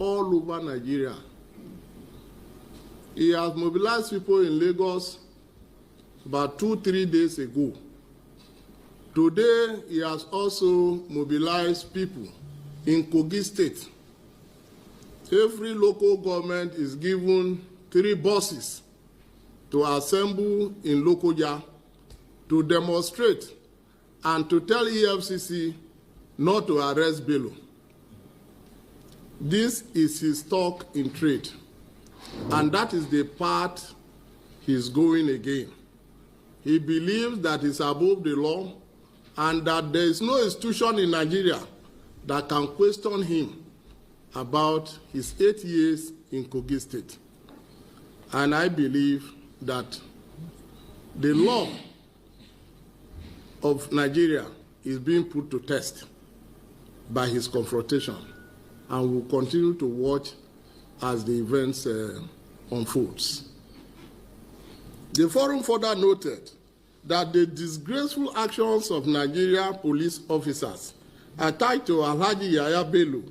all over Nigeria. He has mobilized people in Lagos about 2-3 days ago. Today, he has also mobilized people in Kogi State. Every local government is given 3 buses to assemble in Lokoja to demonstrate and to tell EFCC not to arrest Bello. This is his stock in trade, and that is the part he's going again. He believes that he's above the law and that there is no institution in Nigeria that can question him about his 8 years in Kogi State. And I believe that the law of Nigeria is being put to test by his confrontation, and will continue to watch as the events unfolds. The forum further noted that the disgraceful actions of Nigeria police officers are tied to Alhaji Yeye Bello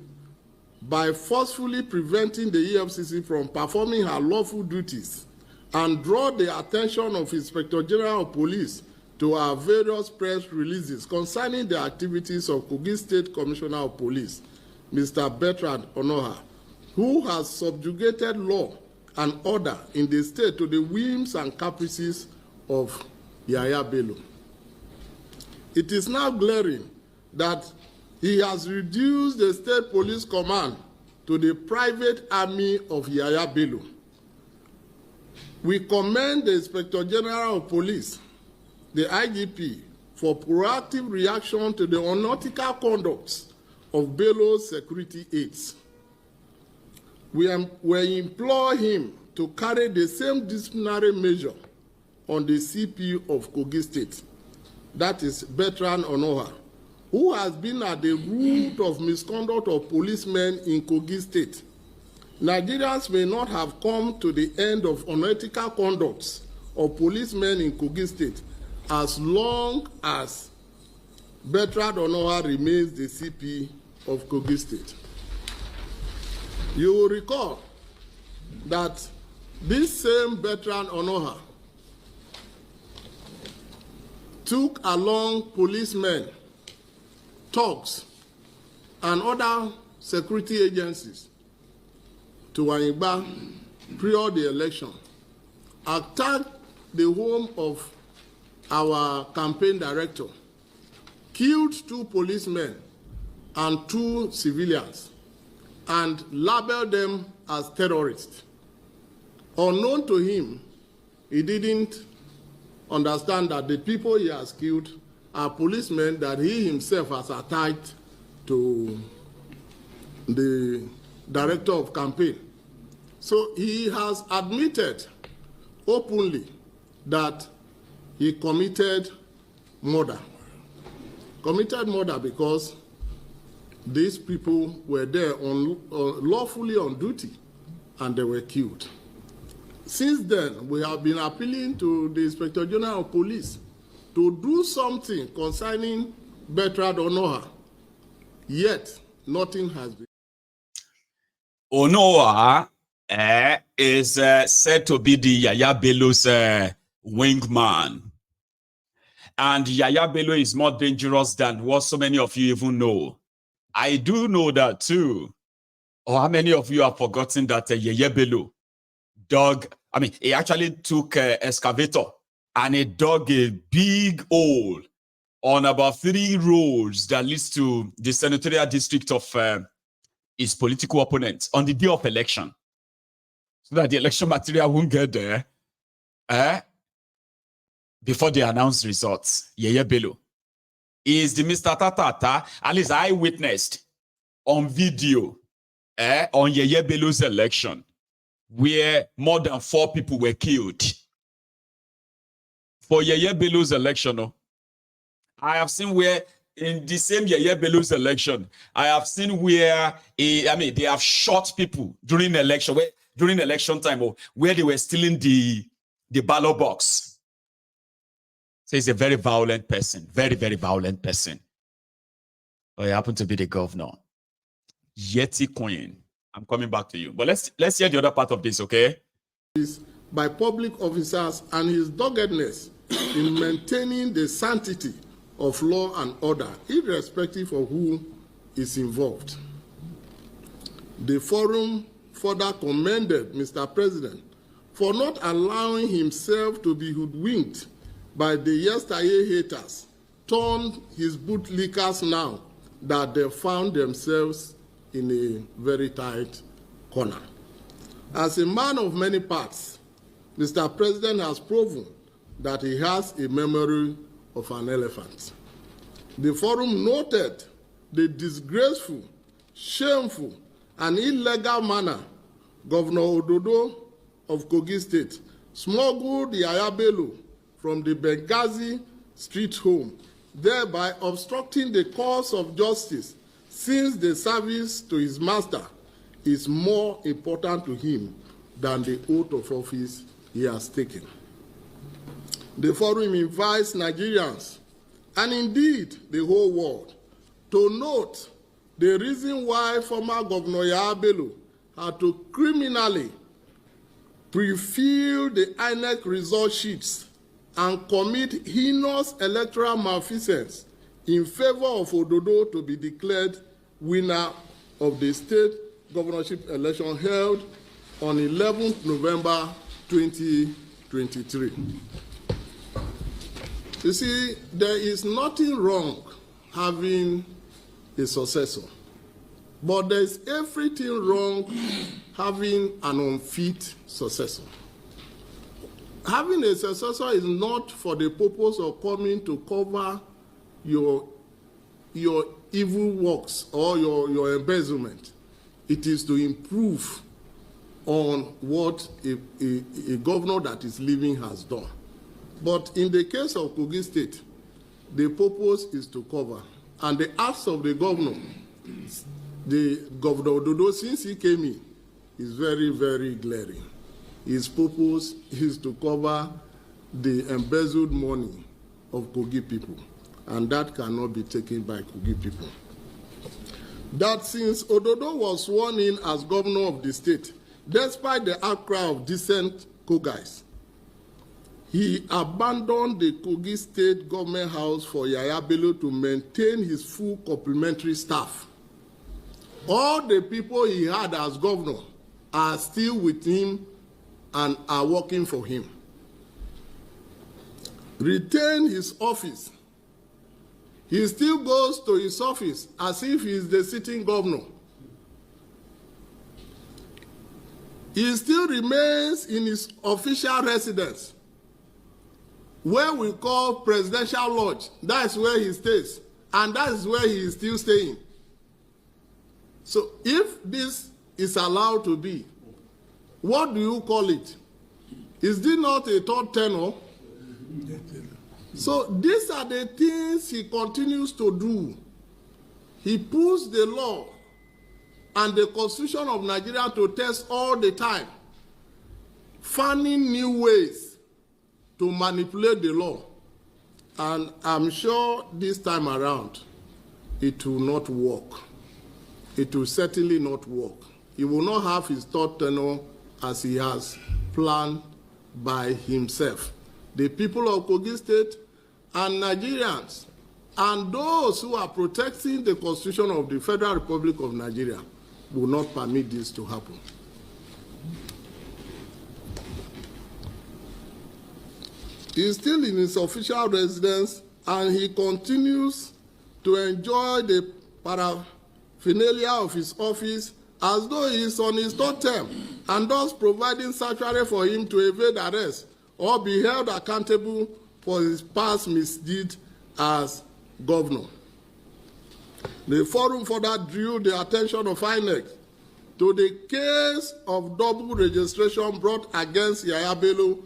by forcefully preventing the EFCC from performing her lawful duties and draw the attention of Inspector General of Police to our various press releases concerning the activities of Kogi State Commissioner of Police, Mr. Bertrand Onoha, who has subjugated law and order in the state to the whims and caprices of Yeye Bello. It is now glaring that he has reduced the state police command to the private army of Yeye Bello. We commend the Inspector General of Police, the IGP, for proactive reaction to the unethical conduct of Bello's security aides. We implore him to carry the same disciplinary measure on the CP of Kogi State, that is Bertrand Onoha, who has been at the root of misconduct of policemen in Kogi State. Nigerians may not have come to the end of unethical conduct of policemen in Kogi State as long as Bertrand Onoha remains the CP of Kogi State. You will recall that this same Bertrand Onoha took along policemen, thugs, and other security agencies to Wanyigba prior the election, attacked the home of our campaign director, killed 2 policemen and 2 civilians, and labeled them as terrorists. Unknown to him, he didn't understand that the people he has killed are policemen that he himself has attacked to the director of campaign. So he has admitted openly that he committed murder. Committed murder because these people were there lawfully on duty and they were killed. Since then, we have been appealing to the Inspector General of Police to do something concerning Bertrand Onoha, yet nothing has been. Onoha is said to be the Yeye Bello's wingman. And Yeye Bello is more dangerous than what so many of you even know. I do know that too. Or how many of you have forgotten that Yeye Bello he actually took an excavator and he dug a big hole on about 3 roads that leads to the senatorial district of his political opponents on the day of election, so that the election material won't get there before they announce results. Yeye Bello is the Mr. Tatata, at least I witnessed on video on Yeye Bello's election, where more than 4 people were killed. For Yeye Bello's election, I have seen where in the same Yeye Bello's election, I have seen where they have shot people during election, during election time, where they were stealing the ballot box. So he's a very violent person, very, very violent person. But he happened to be the governor. Yeti Coin I'm coming back to you. But let's hear the other part of this, okay? By public officers and his doggedness in maintaining the sanctity of law and order, irrespective of who is involved. The forum further commended Mr. President for not allowing himself to be hoodwinked by the yesteryear haters, turned his bootlickers now that they found themselves in a very tight corner. As a man of many parts, Mr. President has proven that he has a memory of an elephant. The forum noted the disgraceful, shameful, and illegal manner Governor Ododo of Kogi State smuggled Yeye Bello from the Benghazi street home, thereby obstructing the course of justice, since the service to his master is more important to him than the oath of office he has taken. The forum invites Nigerians, and indeed the whole world, to note the reason why former Governor Yeye Bello had to criminally pre-fill the INEC result sheets and commit heinous electoral malfeasance in favor of Ododo to be declared winner of the state governorship election held on 11th November 2023. You see, there is nothing wrong having a successor, but there is everything wrong having an unfit successor. Having a successor is not for the purpose of coming to cover your evil works or your embezzlement. It is to improve on what a governor that is living has done. But in the case of Kogi State, the purpose is to cover. And the acts of the Governor Ododo, since he came in, is very, very glaring. His purpose is to cover the embezzled money of Kogi people, and that cannot be taken by Kogi people. That since Ododo was sworn in as governor of the state, despite the outcry of decent Kogais, he abandoned the Kogi State government house for Yeye Bello to maintain his full complementary staff. All the people he had as governor are still with him and are working for him. Retain his office. He still goes to his office as if he is the sitting governor. He still remains in his official residence, where we call Presidential Lodge. That's where he stays, and that is where he is still staying. So if this is allowed to be, what do you call it? Is this not a third tenure? So these are the things he continues to do. He puts the law and the Constitution of Nigeria to test all the time, finding new ways to manipulate the law. And I'm sure this time around, it will not work. It will certainly not work. He will not have his third tenure as he has planned by himself. The people of Kogi State and Nigerians and those who are protecting the Constitution of the Federal Republic of Nigeria will not permit this to happen. He is still in his official residence, and he continues to enjoy the paraphernalia of his office as though he is on his third term, and thus providing sanctuary for him to evade arrest or be held accountable for his past misdeeds as governor. The forum further drew the attention of INEC to the case of double registration brought against Yeye Bello,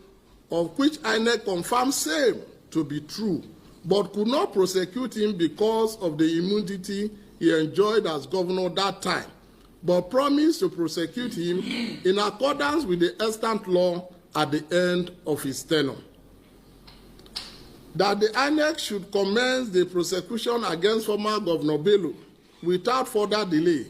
of which INEC confirmed same to be true, but could not prosecute him because of the immunity he enjoyed as governor that time, but promised to prosecute him in accordance with the extant law at the end of his tenure. That the INEC should commence the prosecution against former Governor Bello without further delay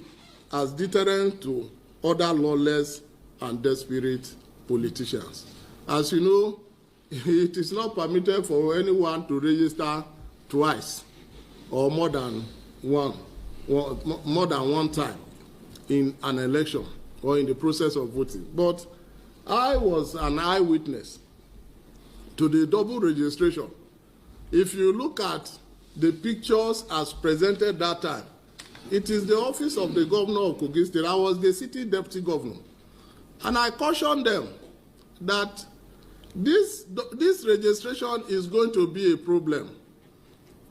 as deterrent to other lawless and desperate politicians. As you know, it is not permitted for anyone to register twice or more than one time in an election or in the process of voting. But I was an eyewitness to the double registration. If you look at the pictures as presented that time, it is the office of the governor of Kogi State. I was the city deputy governor. And I cautioned them that this registration is going to be a problem.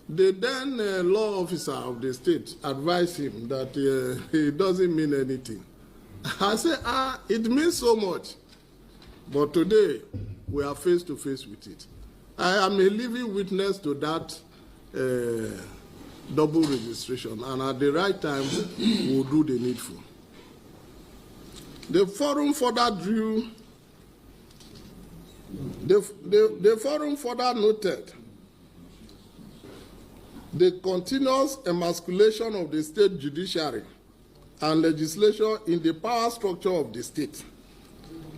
The then law officer of the state advised him that it doesn't mean anything. I said, it means so much. But today, we are face to face with it. I am a living witness to that double registration, and at the right time, we'll do the needful. The forum further drew, the forum further noted the continuous emasculation of the state judiciary and legislation in the power structure of the state.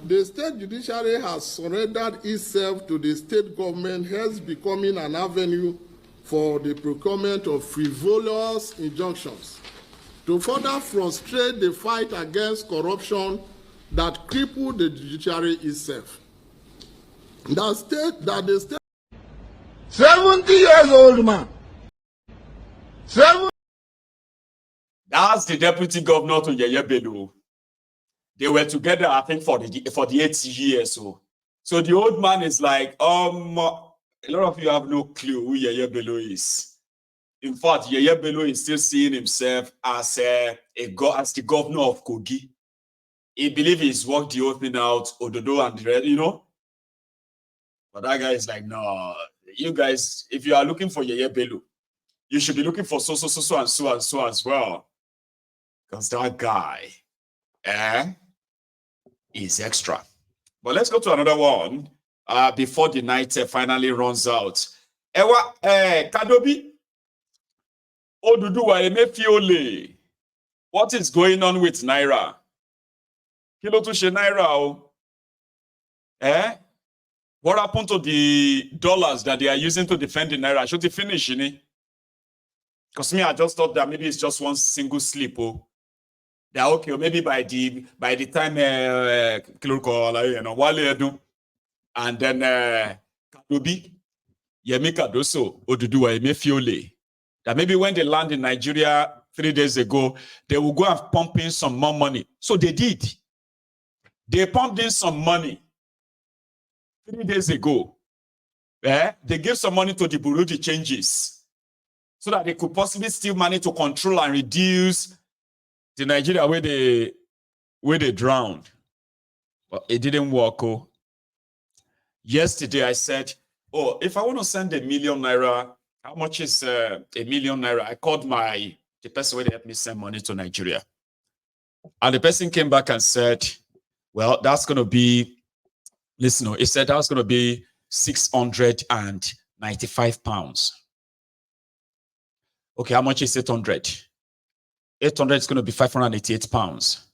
The state judiciary has surrendered itself to the state government, hence becoming an avenue for the procurement of frivolous injunctions to further frustrate the fight against corruption that crippled the judiciary itself. The state 70 years old man. That's the deputy governor to Yeye Bello. They were together, I think, for the 8 years. So the old man is like, a lot of you have no clue who Yeye Bello is. In fact, Yeye Bello is still seeing himself as the governor of Kogi. He believes he's worked the whole thing out, Ododo and the rest, you know. But that guy is like, no, you guys, if you are looking for Yeye Bello, you should be looking for so and so as well. Because that guy is extra. But let's go to another one before the night finally runs out. Kadobi, Oduduwa Emefiole. What is going on with naira? Kilo to she naira? What happened to the dollars that they are using to defend the naira? Should it finish, Because me, I just thought that maybe it's just one single slip. That okay, or maybe by the time and then Kadobi, Yemi Kadoso, Oduduwa Emefiole, that maybe when they land in Nigeria 3 days ago, they will go and pump in some more money. So they did. They pumped in some money 3 days ago. They gave some money to the Bureau de changes so that they could possibly still manage to control and reduce the Nigeria where they drowned. But it didn't work. Yesterday I said, if I want to send $1 million naira, how much is $1 million naira? I called the person where they helped me send money to Nigeria. And the person came back and said, well, that's going to be, listen, he said that's going to be 695 pounds. Okay, how much is 800? 800 is going to be 588 pounds.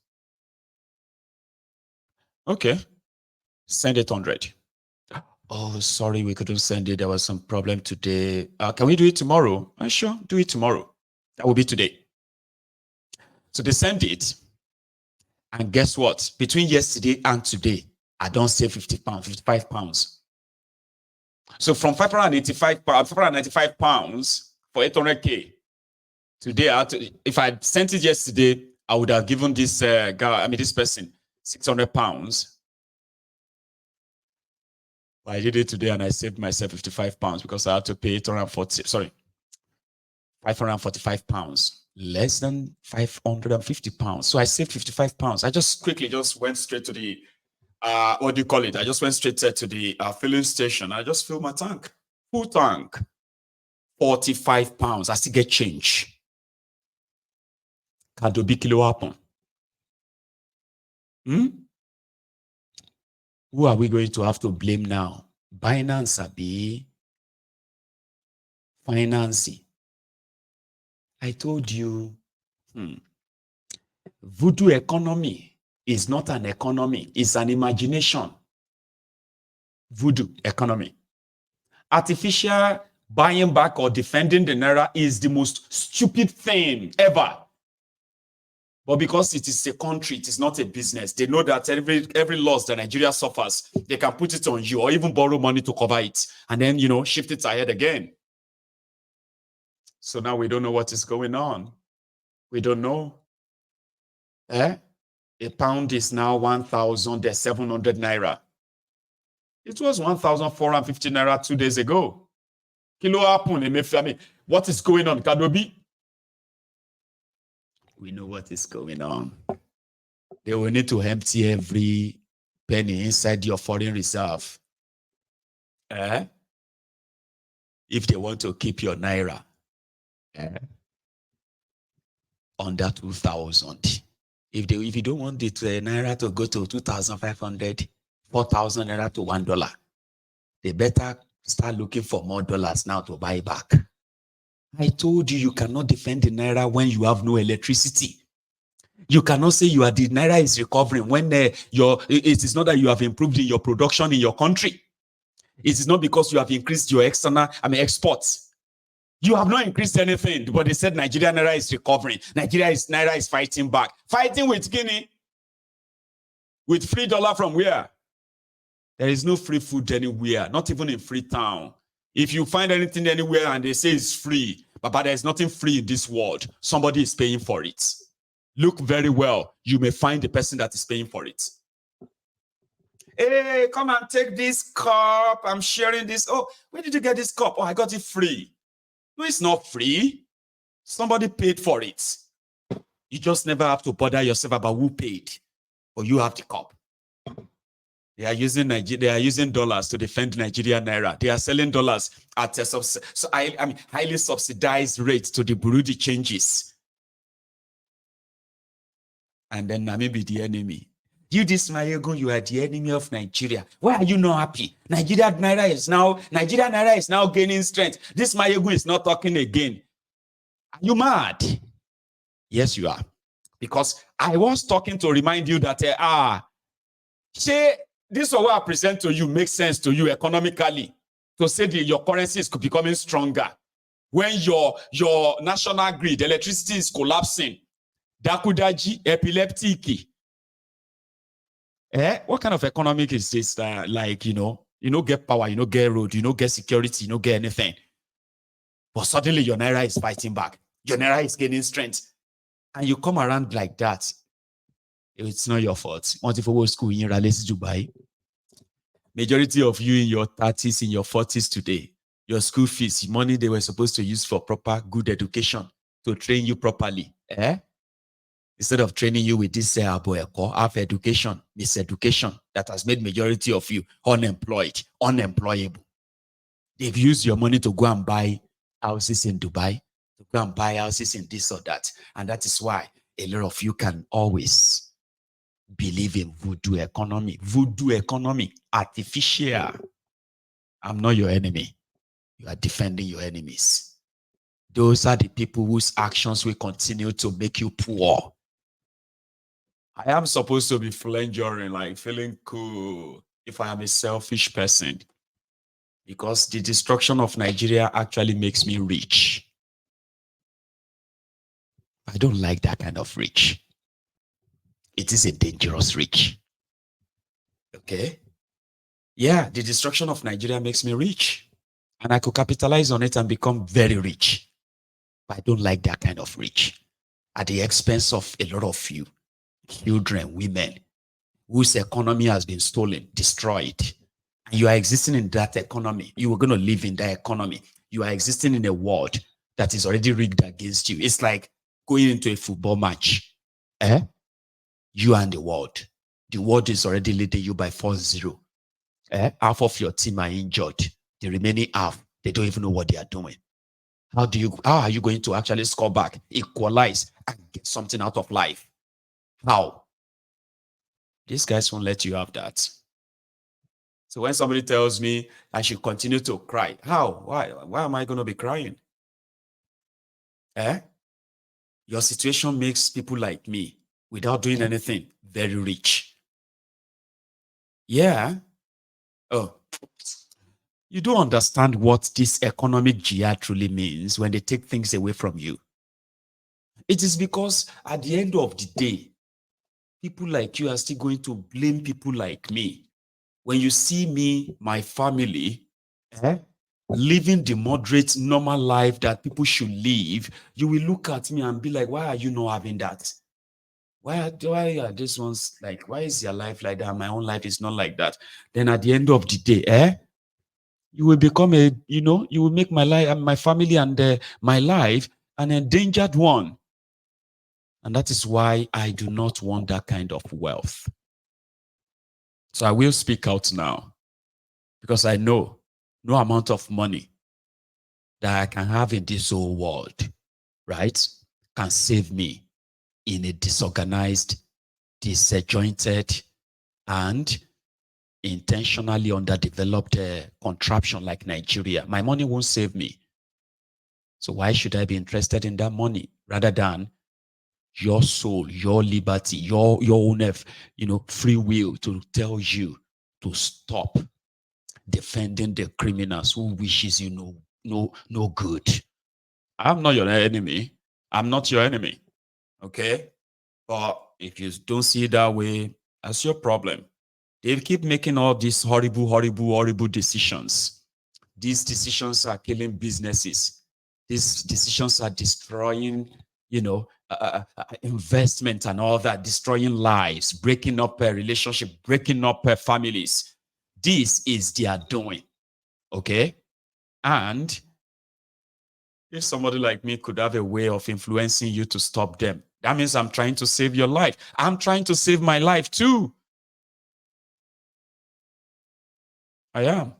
Okay, send 800. Oh, sorry, we couldn't send it. There was some problem today. Can we do it tomorrow? Sure, do it tomorrow. That will be today. So they send it. And guess what? Between yesterday and today, I don't save 50 pounds, 55 pounds. So from 595 pounds for 800K, today, if I sent it yesterday, I would have given this this person 600 pounds. But I did it today and I saved myself 55 pounds because I had to pay 545 pounds, less than 550 pounds. So I saved 55 pounds. I just quickly went straight to the, what do you call it? I just went straight to the filling station. I just filled my tank, full tank, 45 pounds. I still get change. Kadobi kilo happen. Who are we going to have to blame now? Binance, abi? Financing. I told you. Voodoo Economy. is not an economy, it's an imagination. Voodoo economy. Artificial buying back or defending the naira is the most stupid thing ever. But because it is a country, it is not a business. They know that every loss that Nigeria suffers, they can put it on you or even borrow money to cover it and then, shift it ahead again. So now we don't know what is going on. We don't know. A pound is now 1,700 naira. It was 1,450 naira 2 days ago. Kilo happen, Emefiame. What is going on, Kadobi? We know what is going on. They will need to empty every penny inside your foreign reserve. If they want to keep your naira under 2,000. If you don't want it naira to go to 2,500, 4,000 naira to $1, they better start looking for more dollars now to buy back. I told you, you cannot defend the naira when you have no electricity. You cannot say the naira is recovering when it is not that you have improved in your production in your country. It is not because you have increased your exports. You have not increased anything, but they said Nigeria naira is recovering. Naira is fighting back. Fighting with Guinea? With free dollar from where? There is no free food anywhere, not even in Freetown. If you find anything anywhere and they say it's free, but there's nothing free in this world, somebody is paying for it. Look very well. You may find the person that is paying for it. Hey, come and take this cup. I'm sharing this. Oh, where did you get this cup? Oh, I got it free. No, it's not free. Somebody paid for it. You just never have to bother yourself about who paid, or you have the cup. They are using dollars to defend Nigeria naira. They are selling dollars at a highly subsidized rate to the Burundi changes. And then maybe the enemy. You, this Mayego, you are the enemy of Nigeria. Why are you not happy? Nigeria naira is now gaining strength. This Mayego is not talking again. Are you mad? Yes, you are. Because I was talking to remind you that say this is what I present to you makes sense to you economically. To say that your currency is becoming stronger. When your national grid, electricity is collapsing. Dakudaji, epileptic. What kind of economic is this? You get power, you get road, you get security, you get anything. But suddenly your naira is fighting back. Your naira is gaining strength. And you come around like that. It's not your fault. Once you go to school in Dubai, majority of you in your 30s, in your 40s today, your school fees, money they were supposed to use for proper good education to train you properly. Instead of training you with this half education, miseducation that has made majority of you unemployed, unemployable. They've used your money to go and buy houses in Dubai, to go and buy houses in this or that. And that is why a lot of you can always believe in voodoo economy. Voodoo economy, artificial. I'm not your enemy. You are defending your enemies. Those are the people whose actions will continue to make you poor. I am supposed to be flangering, like feeling cool if I am a selfish person. Because the destruction of Nigeria actually makes me rich. I don't like that kind of rich. It is a dangerous rich. Okay? Yeah, the destruction of Nigeria makes me rich. And I could capitalize on it and become very rich. But I don't like that kind of rich. At the expense of a lot of you. Children, women, whose economy has been stolen, destroyed. And you are existing in that economy. You are going to live in that economy. You are existing in a world that is already rigged against you. It's like going into a football match. You and the world. The world is already leading you by 4-0. Half of your team are injured. The remaining half, they don't even know what they are doing. How are you going to actually score back, equalize, and get something out of life? How? These guys won't let you have that. So when somebody tells me I should continue to cry, how? Why am I going to be crying? Your situation makes people like me, without doing anything, very rich. Yeah. Oh, you don't understand what this economic jihad truly means when they take things away from you. It is because at the end of the day, people like you are still going to blame people like me. When you see me, my family, living the moderate, normal life that people should live, you will look at me and be like, why are you not having that? Why are these ones like, why is your life like that? My own life is not like that. Then at the end of the day, you will become you will make my life and my family and my life an endangered one. And that is why I do not want that kind of wealth. So I will speak out now, because I know no amount of money that I can have in this whole world, right, can save me in a disorganized, disjointed, and intentionally underdeveloped contraption like Nigeria. My money won't save me. So why should I be interested in that money rather than your soul, your liberty, your own, free will to tell you to stop defending the criminals who wishes you no good? I'm not your enemy. I'm not your enemy. Okay? But if you don't see it that way, that's your problem. They keep making all these horrible decisions. These decisions are killing businesses. These decisions are destroying, investment and all that, destroying lives, breaking up a relationship, breaking up families. This is their doing. Okay? And if somebody like me could have a way of influencing you to stop them, that means I'm trying to save your life. I'm trying to save my life too. I am.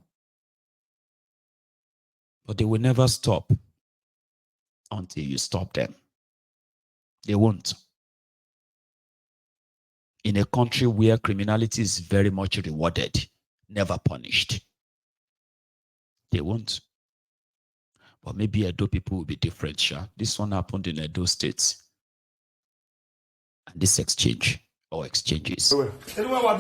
But they will never stop until you stop them. They won't. In a country where criminality is very much rewarded, never punished, they won't. But maybe Edo people will be different, sure. This one happened in Edo State. And this exchange or exchanges. You leave your motor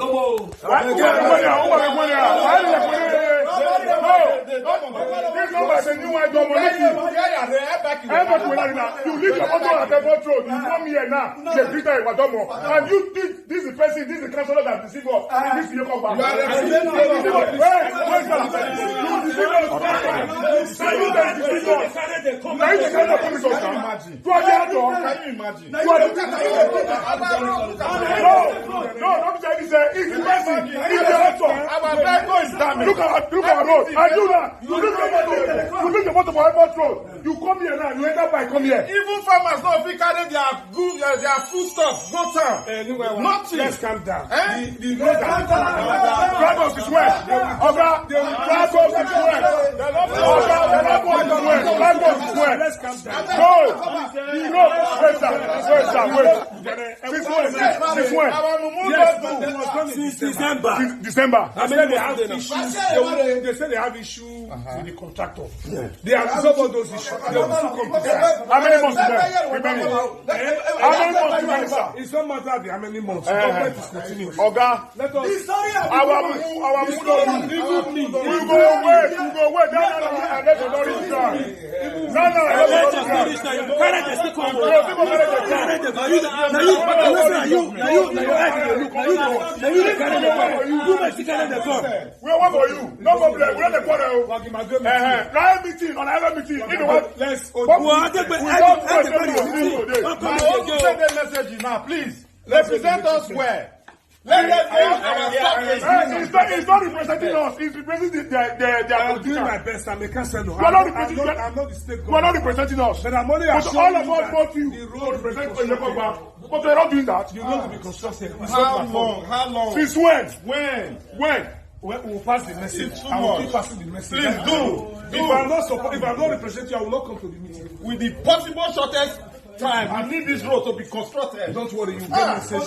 at the road. You come here now. They beat her with and you this is the person, this is the councillor that deceive us. This is your cover. You come here now, you enter by come here. Even farmers don't fit carry their foodstuff go town. Nothing. Let's calm down. The Dragons is west. Dragons is west. Dragons is west. Let's calm down. No, wait. Since December. They say they have issue with the contractor. They have resolved all those issues. How many months is there? How many months, sir? It's not matter how many months. Government is continuing. Oga, let us. Our we go wait. We want for you. No problem. We don't quarrel. Meeting on another meeting. Let's send the message now, please. Represent us where? It's not representing us. It's representing their I'm doing my best. I'm a councillor. I'm not the state government. You are not representing us. But I'm only assuring all of us want you to represent Oyekogba. But they're not doing that. You're going to be constructed. How long? Since when? When? We'll pass the message. I will keep passing the message. Please do. If I'm not representing you, I will not come to the meeting. With the possible shortest time, I need this road to be constructed. Don't worry, you get message.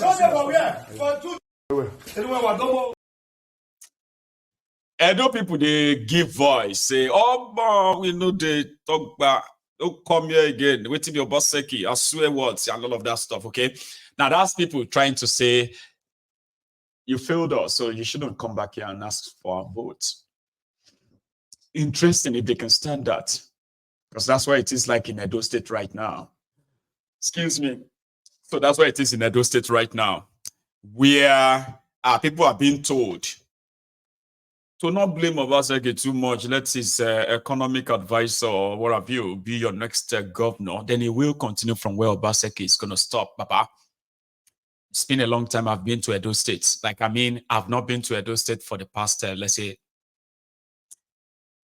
Edo people, they give voice, say, oh, we know they talk back. Don't come here again. Wait till your boss seki. I swear words and all of that stuff, okay? Now, that's people trying to say You failed us, so you shouldn't come back here and ask for our votes. Interesting if they can stand that, because that's why it is like in Edo State right now. Excuse me. So that's why it is in Edo State right now, where people are being told to not blame Obaseki too much. Let his economic advisor or what have you be your next governor. Then he will continue from where Obaseki is going to stop. Papa, it's been a long time I've been to Edo State. Like, I mean, I've not been to Edo State for the past, let's say,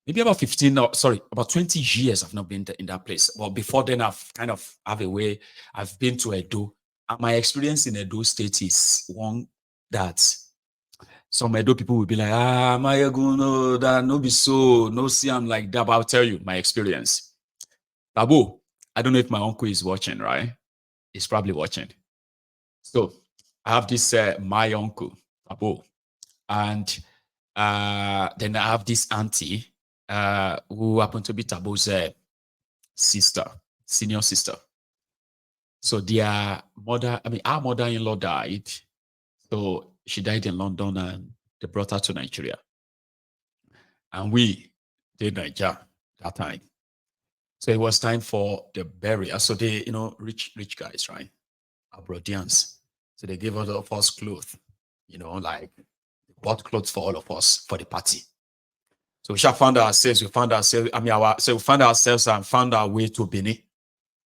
maybe about 15, or sorry, about 20 years I've not been in that place. Well, before then, I've kind of have a way. I've been to Edo. And my experience in Edo State is one that some Edo people will be like, my ego, no, that no be so, no see, I'm like that. But I'll tell you my experience. Babu, I don't know if my uncle is watching, right? He's probably watching. So I have this, my uncle, Babu, and then I have this auntie who happened to be Tabo's sister, senior sister. So their mother, our mother-in-law died. So she died in London and they brought her to Nigeria. And we did Nigeria that time. So it was time for the burial. So they, rich guys, right? Abroadians. So they gave all of us clothes, like bought clothes for all of us for the party. So we found ourselves and found our way to Benin.